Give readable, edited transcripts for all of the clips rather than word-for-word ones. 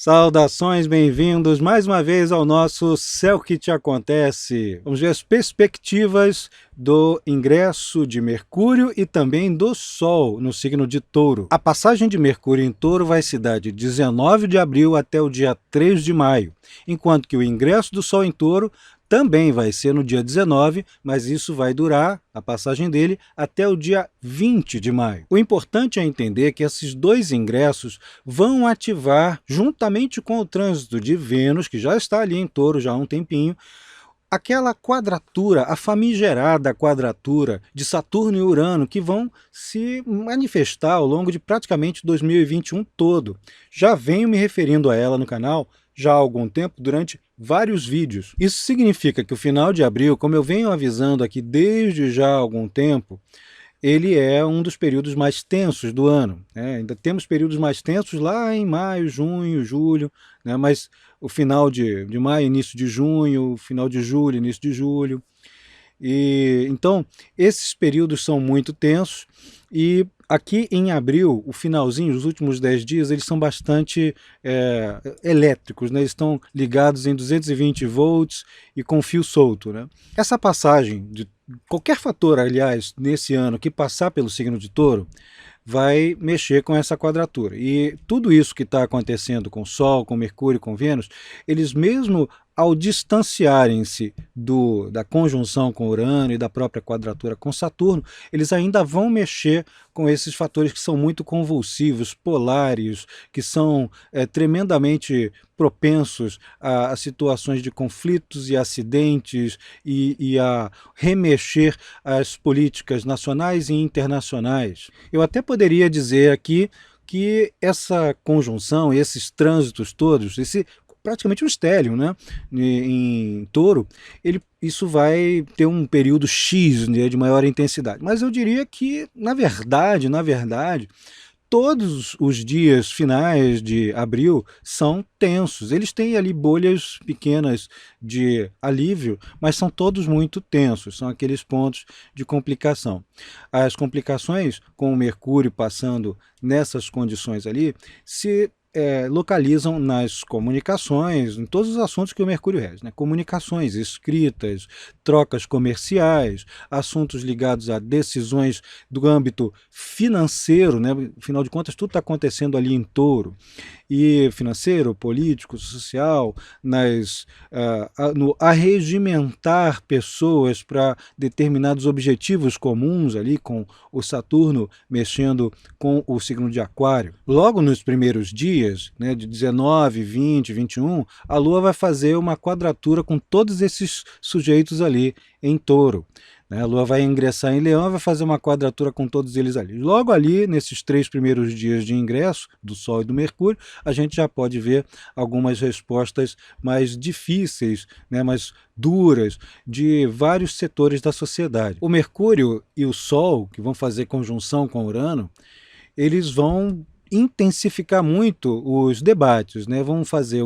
Saudações, bem-vindos mais uma vez ao nosso Céu que Te Acontece. Vamos ver as perspectivas do ingresso de Mercúrio e também do Sol no signo de Touro. A passagem de Mercúrio em Touro vai se dar de 19 de abril até o dia 3 de maio, enquanto que o ingresso do Sol em Touro também vai ser no dia 19, mas isso vai durar, a passagem dele, até o dia 20 de maio. O importante é entender que esses dois ingressos vão ativar, juntamente com o trânsito de Vênus, que já está ali em Touro já há um tempinho, aquela quadratura, a famigerada quadratura de Saturno e Urano, que vão se manifestar ao longo de praticamente 2021 todo. Já venho me referindo a ela no canal já há algum tempo, durante vários vídeos. Isso significa que o final de abril, como eu venho avisando aqui desde já há algum tempo, ele é um dos períodos mais tensos do ano, né? Ainda temos períodos mais tensos lá em maio, junho, julho, né? Mas o final de maio, início de junho, final de julho, início de julho. Então, esses períodos são muito tensos e aqui em abril, o finalzinho, os últimos 10 dias, eles são bastante elétricos, né? Eles estão ligados em 220 volts e com fio solto, né? Essa passagem de qualquer fator, aliás, nesse ano que passar pelo signo de Touro, vai mexer com essa quadratura. E tudo isso que está acontecendo com o Sol, com Mercúrio, com Vênus, eles mesmo ao distanciarem-se da conjunção com Urano e da própria quadratura com Saturno, eles ainda vão mexer com esses fatores que são muito convulsivos, polares, que são tremendamente propensos a situações de conflitos e acidentes e a remexer as políticas nacionais e internacionais. Eu até poderia dizer aqui que essa conjunção, esses trânsitos todos, praticamente um estélio, né, em Touro, isso vai ter um período X, né, de maior intensidade. Mas eu diria que, na verdade, todos os dias finais de abril são tensos. Eles têm ali bolhas pequenas de alívio, mas são todos muito tensos, são aqueles pontos de complicação. As complicações com o Mercúrio passando nessas condições ali se localizam nas comunicações, em todos os assuntos que o Mercúrio rege, né? Comunicações, escritas, trocas comerciais, assuntos ligados a decisões do âmbito financeiro, né? Afinal de contas, tudo está acontecendo ali em Touro, e financeiro, político, social, no arregimentar pessoas para determinados objetivos comuns ali, com o Saturno mexendo com o signo de Aquário. Logo nos primeiros dias, né, de 19, 20, 21, a Lua vai fazer uma quadratura com todos esses sujeitos ali em Touro. A Lua vai ingressar em Leão e vai fazer uma quadratura com todos eles ali. Logo ali, nesses 3 primeiros dias de ingresso do Sol e do Mercúrio, a gente já pode ver algumas respostas mais difíceis, né, mais duras, de vários setores da sociedade. O Mercúrio e o Sol, que vão fazer conjunção com Urano, eles vão intensificar muito os debates, né? Vão fazer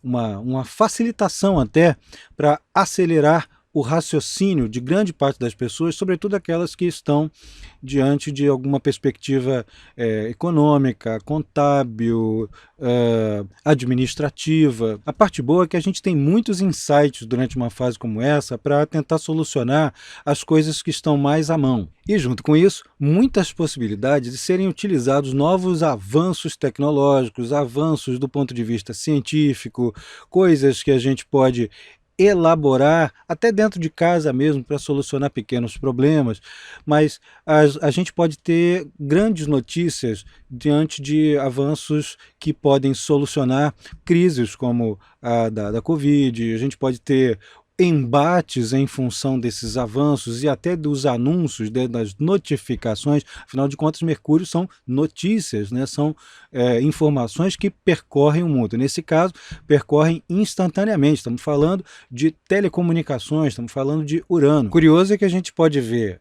uma facilitação até para acelerar o raciocínio de grande parte das pessoas, sobretudo aquelas que estão diante de alguma perspectiva econômica, contábil, administrativa. A parte boa é que a gente tem muitos insights durante uma fase como essa para tentar solucionar as coisas que estão mais à mão. E junto com isso, muitas possibilidades de serem utilizados novos avanços tecnológicos, avanços do ponto de vista científico, coisas que a gente pode elaborar, até dentro de casa mesmo, para solucionar pequenos problemas, mas a gente pode ter grandes notícias diante de avanços que podem solucionar crises como a da Covid. A gente pode ter embates em função desses avanços e até dos anúncios, das notificações. Afinal de contas, Mercúrio são notícias, né? São informações que percorrem o mundo. Nesse caso, percorrem instantaneamente. Estamos falando de telecomunicações, estamos falando de Urano. Curioso é que a gente pode ver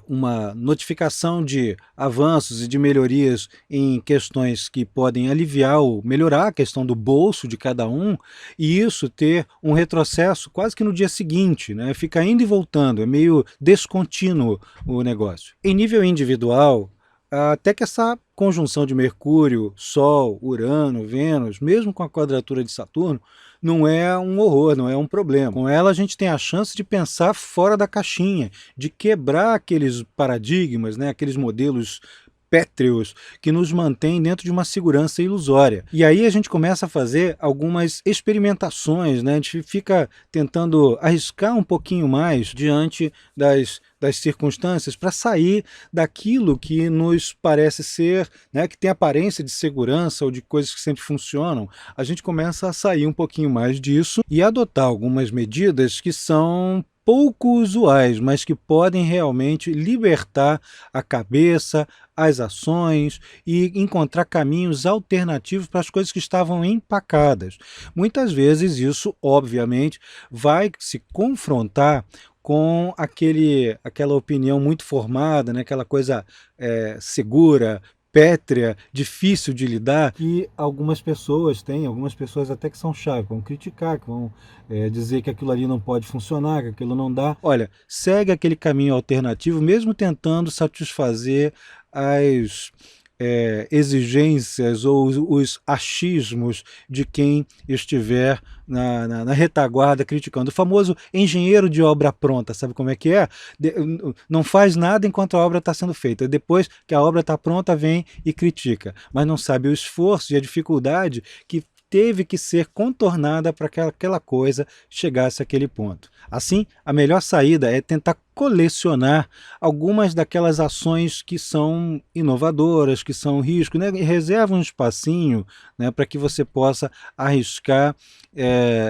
uma notificação de avanços e de melhorias em questões que podem aliviar ou melhorar a questão do bolso de cada um, e isso ter um retrocesso quase que no dia seguinte, né? Fica indo e voltando, é meio descontínuo o negócio. Em nível individual, até que essa conjunção de Mercúrio, Sol, Urano, Vênus, mesmo com a quadratura de Saturno, não é um horror, não é um problema. Com ela a gente tem a chance de pensar fora da caixinha, de quebrar aqueles paradigmas, né, aqueles modelos pétreos que nos mantêm dentro de uma segurança ilusória. E aí a gente começa a fazer algumas experimentações, né? A gente fica tentando arriscar um pouquinho mais diante das circunstâncias para sair daquilo que nos parece ser, né, que tem aparência de segurança ou de coisas que sempre funcionam. A gente começa a sair um pouquinho mais disso e adotar algumas medidas que são pouco usuais, mas que podem realmente libertar a cabeça, as ações e encontrar caminhos alternativos para as coisas que estavam empacadas. Muitas vezes isso, obviamente, vai se confrontar com aquela opinião muito formada, né? Aquela coisa segura, pétrea, difícil de lidar, que algumas pessoas têm, algumas pessoas até que são chaves, vão criticar, que vão dizer que aquilo ali não pode funcionar, que aquilo não dá. Olha, segue aquele caminho alternativo, mesmo tentando satisfazer as exigências ou os achismos de quem estiver na retaguarda criticando. O famoso engenheiro de obra pronta, sabe como é que é? Não faz nada enquanto a obra está sendo feita. Depois que a obra está pronta, vem e critica. Mas não sabe o esforço e a dificuldade que teve que ser contornada para que aquela coisa chegasse àquele ponto. Assim, a melhor saída é tentar colecionar algumas daquelas ações que são inovadoras, que são risco, né? E reserva um espacinho, né, para que você possa arriscar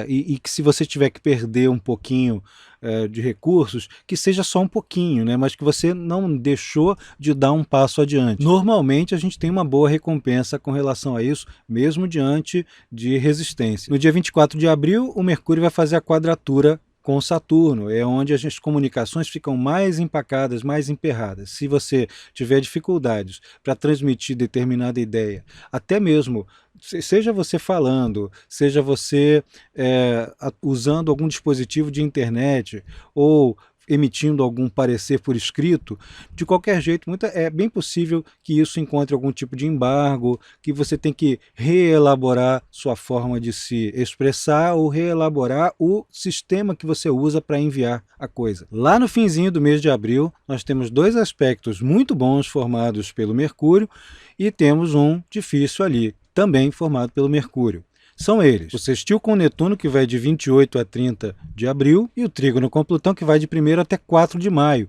e que se você tiver que perder um pouquinho de recursos, que seja só um pouquinho, né, mas que você não deixou de dar um passo adiante. Normalmente a gente tem uma boa recompensa com relação a isso, mesmo diante de resistência. No dia 24 de abril, o Mercúrio vai fazer a quadratura com Saturno, é onde as comunicações ficam mais empacadas, mais emperradas. Se você tiver dificuldades para transmitir determinada ideia, até mesmo, seja você falando, seja você usando algum dispositivo de internet ou emitindo algum parecer por escrito, de qualquer jeito, é bem possível que isso encontre algum tipo de embargo, que você tem que reelaborar sua forma de se expressar ou reelaborar o sistema que você usa para enviar a coisa. Lá no finzinho do mês de abril, nós temos dois aspectos muito bons formados pelo Mercúrio e temos um difícil ali, também formado pelo Mercúrio. São eles: o sextil com Netuno, que vai de 28 a 30 de abril, e o trígono com Plutão, que vai de 1º até 4 de maio,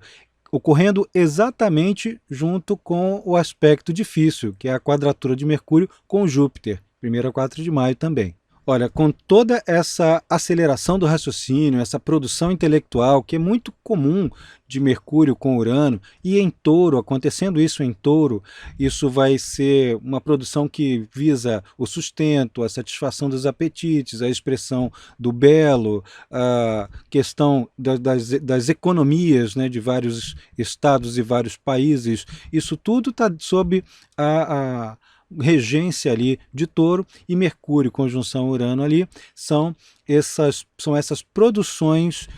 ocorrendo exatamente junto com o aspecto difícil, que é a quadratura de Mercúrio com Júpiter, 1º a 4 de maio também. Olha, com toda essa aceleração do raciocínio, essa produção intelectual, que é muito comum de Mercúrio com Urano, e em Touro, acontecendo isso em Touro, isso vai ser uma produção que visa o sustento, a satisfação dos apetites, a expressão do belo, a questão das economias, né, de vários estados e vários países. Isso tudo está sob a regência ali de Touro, e Mercúrio conjunção Urano ali são essas produções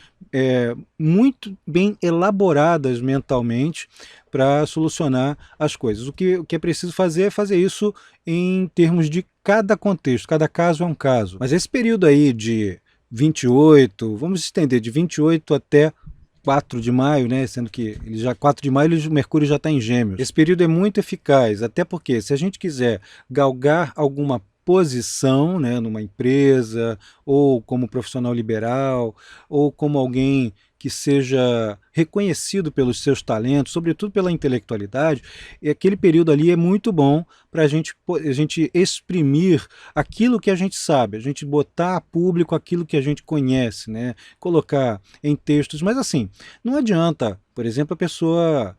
muito bem elaboradas mentalmente para solucionar as coisas. O que é preciso fazer é fazer isso em termos de cada contexto, cada caso é um caso. Mas esse período aí de 28, vamos estender de 28 até 4 de maio, né? Sendo que 4 de maio o Mercúrio já está em Gêmeos. Esse período é muito eficaz, até porque se a gente quiser galgar alguma posição, né, numa empresa, ou como profissional liberal, ou como alguém que seja reconhecido pelos seus talentos, sobretudo pela intelectualidade, e aquele período ali é muito bom para a gente exprimir aquilo que a gente sabe, a gente botar a público aquilo que a gente conhece, né? Colocar em textos, mas assim, não adianta, por exemplo, a pessoa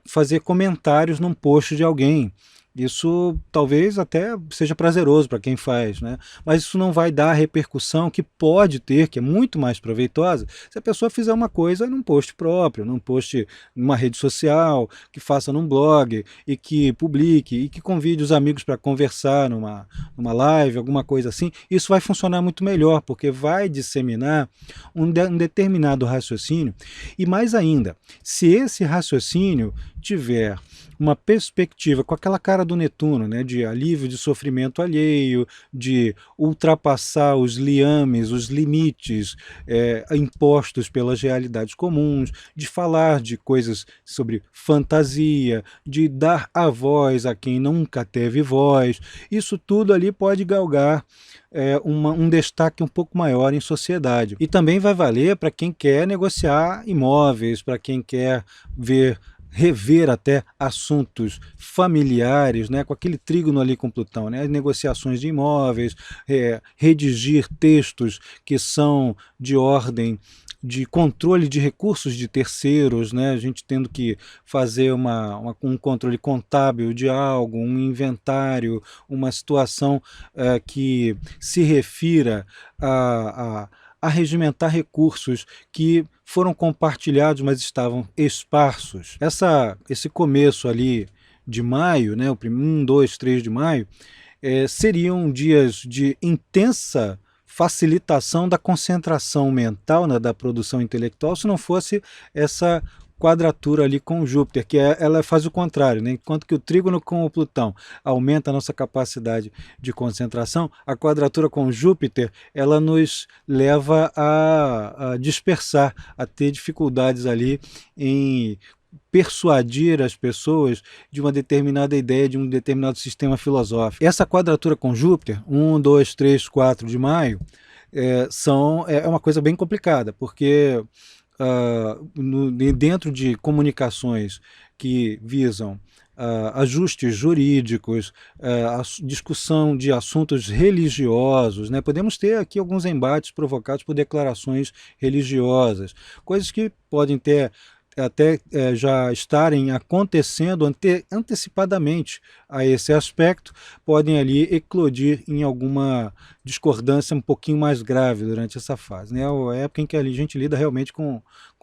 fazer comentários num post de alguém. Isso talvez até seja prazeroso para quem faz, né? Mas isso não vai dar a repercussão que pode ter, que é muito mais proveitosa, se a pessoa fizer uma coisa num post próprio, num post numa rede social, que faça num blog e que publique e que convide os amigos para conversar numa live, alguma coisa assim. Isso vai funcionar muito melhor, porque vai disseminar um determinado raciocínio. E mais ainda, se esse raciocínio tiver uma perspectiva com aquela cara do Netuno, né, de alívio de sofrimento alheio, de ultrapassar os liames, os limites impostos pelas realidades comuns, de falar de coisas sobre fantasia, de dar a voz a quem nunca teve voz, isso tudo ali pode galgar um destaque um pouco maior em sociedade. E também vai valer para quem quer negociar imóveis, para quem quer rever até assuntos familiares, né, com aquele trígono ali com Plutão, né, negociações de imóveis, redigir textos que são de ordem de controle de recursos de terceiros, né, a gente tendo que fazer um controle contábil de algo, um inventário, uma situação que se refira a regimentar recursos que foram compartilhados, mas estavam esparsos. Esse começo ali de maio, né, o 1, 2, 3 de maio, seriam dias de intensa facilitação da concentração mental, né, da produção intelectual, se não fosse essa quadratura ali com Júpiter, que ela faz o contrário, né? Enquanto que o trígono com o Plutão aumenta a nossa capacidade de concentração, a quadratura com Júpiter, ela nos leva a dispersar, a ter dificuldades ali em persuadir as pessoas de uma determinada ideia, de um determinado sistema filosófico. Essa quadratura com Júpiter, 1, 2, 3, 4 de maio, é uma coisa bem complicada, porque dentro de comunicações que visam ajustes jurídicos, a discussão de assuntos religiosos, né? Podemos ter aqui alguns embates provocados por declarações religiosas, coisas que podem ter até já estarem acontecendo antecipadamente a esse aspecto, podem ali eclodir em alguma discordância um pouquinho mais grave durante essa fase, né? É a época em que a gente lida realmente com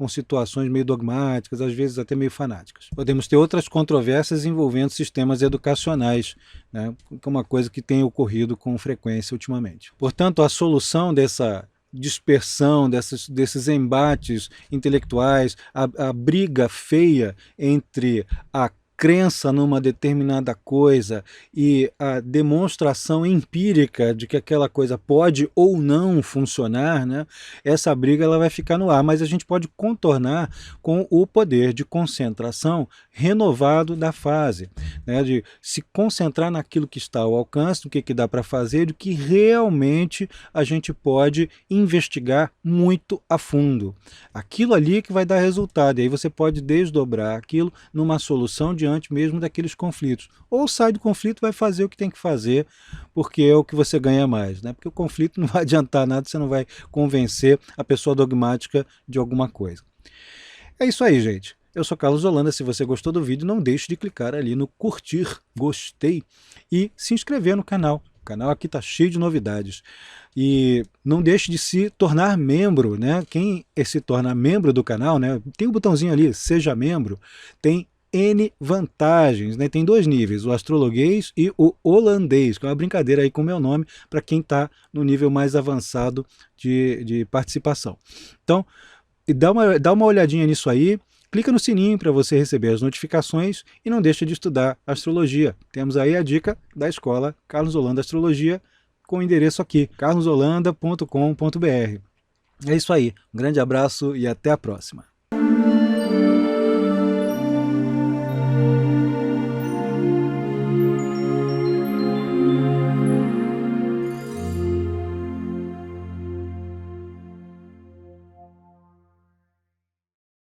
situações meio dogmáticas, às vezes até meio fanáticas. Podemos ter outras controvérsias envolvendo sistemas educacionais, né? Que é uma coisa que tem ocorrido com frequência ultimamente. Portanto, a solução dessa dispersão, desses embates intelectuais, a briga feia entre a crença numa determinada coisa e a demonstração empírica de que aquela coisa pode ou não funcionar, né? Essa briga ela vai ficar no ar, mas a gente pode contornar com o poder de concentração renovado da fase, né? De se concentrar naquilo que está ao alcance, do que dá para fazer, do que realmente a gente pode investigar muito a fundo. Aquilo ali que vai dar resultado, e aí você pode desdobrar aquilo numa solução diante mesmo daqueles conflitos. Ou sai do conflito, vai fazer o que tem que fazer, porque é o que você ganha mais, né? Porque o conflito não vai adiantar nada, você não vai convencer a pessoa dogmática de alguma coisa. É isso aí, gente. Eu sou Carlos Holanda, se você gostou do vídeo, não deixe de clicar ali no curtir, gostei, e se inscrever no canal. O canal aqui está cheio de novidades. E não deixe de se tornar membro, né? Quem se torna membro do canal, né? Tem um botãozinho ali, seja membro, tem N vantagens, né? Tem 2 níveis, o astrologuês e o holandês, que é uma brincadeira aí com o meu nome, para quem está no nível mais avançado de participação. Então, dá uma olhadinha nisso aí, clica no sininho para você receber as notificações e não deixa de estudar astrologia. Temos aí a dica da escola Carlos Holanda Astrologia, com o endereço aqui, carlosholanda.com.br. É isso aí, um grande abraço e até a próxima.